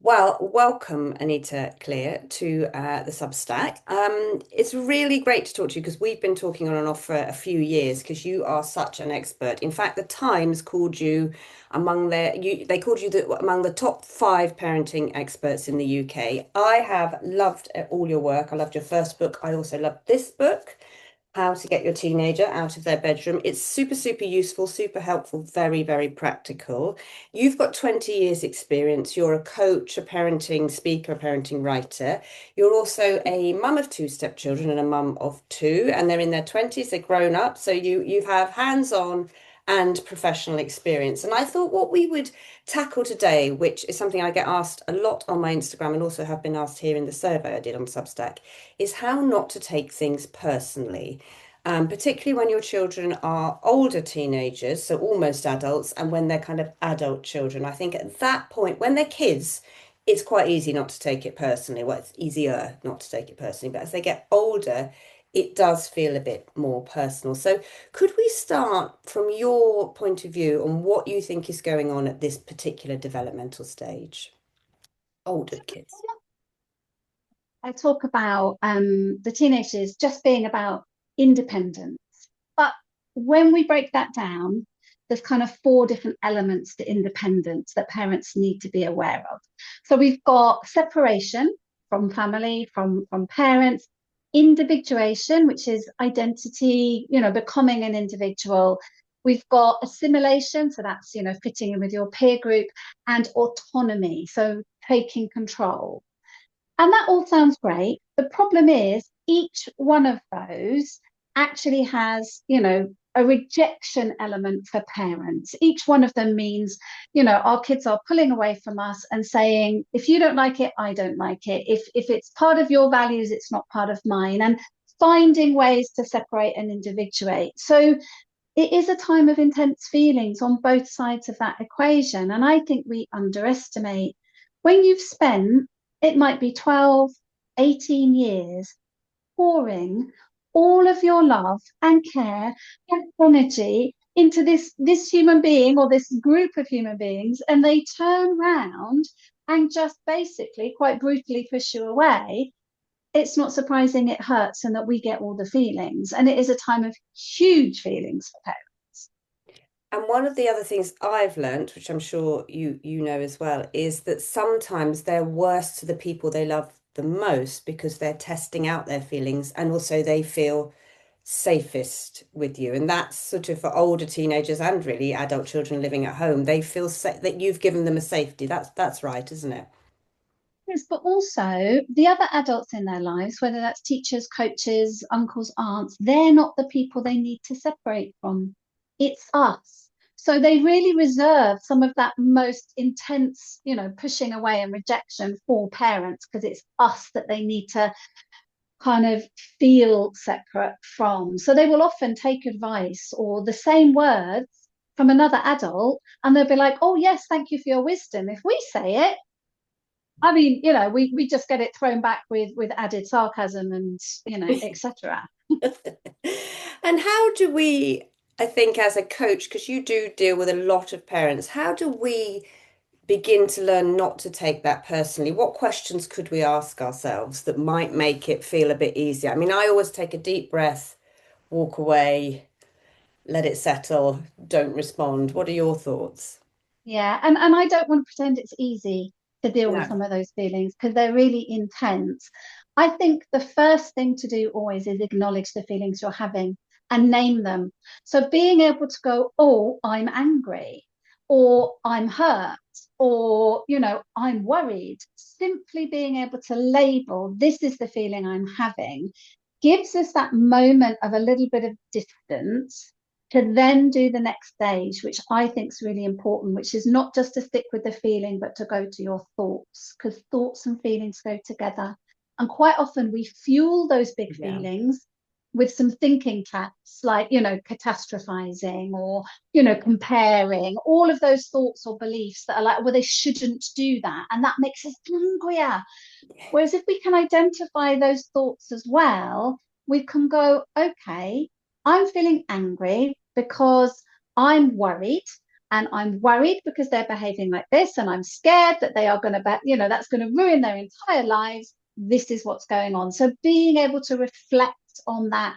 Well, welcome, Anita Cleare, to the Substack. It's really great to talk to you because we've been talking on and off for a few years because you are such an expert. In fact, the Times called you they called you among the top five parenting experts in the UK. I have loved all your work. I loved your first book. I also loved this book. How to get your teenager out of their bedroom. It's super, super useful, super helpful, very, very practical. You've got 20 years experience. You're a coach, a parenting speaker, a parenting writer. You're also a mum of two stepchildren and a mum of two, and they're in their 20s, they're grown up. So you have hands-on and professional experience. And I thought what we would tackle today, which is something I get asked a lot on my Instagram and also have been asked here in the survey I did on Substack, is how not to take things personally. Particularly when your children are older teenagers, so almost adults, and when they're kind of adult children. I think at that point, when they're kids, it's quite easy not to take it personally. Well, it's easier not to take it personally, but as they get older, it does feel a bit more personal. So, could we start from your point of view on what you think is going on at this particular developmental stage? Older kids. I talk about the teenagers just being about independence. But when we break that down, there's kind of four different elements to independence that parents need to be aware of. So we've got separation from family, from parents, individuation, which is identity, becoming an individual. We've got assimilation, so that's, fitting in with your peer group, and autonomy, so taking control. And that all sounds great. The problem is each one of those actually has, a rejection element for parents. Each one of them means, our kids are pulling away from us and saying, if you don't like it, I don't like it. If it's part of your values, it's not part of mine. And finding ways to separate and individuate. So it is a time of intense feelings on both sides of that equation. And I think we underestimate when you've spent, it might be 12, 18 years pouring all of your love and care and energy into this human being or this group of human beings, and they turn round and just basically quite brutally push you away. It's not surprising it hurts and that we get all the feelings. And it is a time of huge feelings for parents. And one of the other things I've learnt, which I'm sure you know as well, is that sometimes they're worse to the people they love the most because they're testing out their feelings and also they feel safest with you. And that's sort of for older teenagers and really adult children living at home. They feel that you've given them a safety. That's right, isn't it? Yes, but also the other adults in their lives, whether that's teachers, coaches, uncles, aunts, they're not the people they need to separate from. It's us. So they really reserve some of that most intense, pushing away and rejection for parents because it's us that they need to kind of feel separate from. So they will often take advice or the same words from another adult and they'll be like, oh, yes, thank you for your wisdom. If we say it, I mean, we just get it thrown back with added sarcasm and, etc. And how do we, I think, as a coach, because you do deal with a lot of parents, how do we begin to learn not to take that personally? What questions could we ask ourselves that might make it feel a bit easier? I mean, I always take a deep breath, walk away, let it settle, don't respond. What are your thoughts? Yeah, and I don't want to pretend it's easy to deal with No. some of those feelings because they're really intense. I think the first thing to do always is acknowledge the feelings you're having and name them. So being able to go, oh, I'm angry, or I'm hurt, or, I'm worried, simply being able to label, this is the feeling I'm having, gives us that moment of a little bit of distance to then do the next stage, which I think is really important, which is not just to stick with the feeling, but to go to your thoughts, because thoughts and feelings go together. And quite often we fuel those big Yeah. feelings with some thinking traps like, catastrophizing or, comparing, all of those thoughts or beliefs that are like, well, they shouldn't do that. And that makes us angrier. Whereas if we can identify those thoughts as well, we can go, okay, I'm feeling angry because I'm worried and I'm worried because they're behaving like this, and I'm scared that they are going to, that's going to ruin their entire lives. This is what's going on. So being able to reflect on that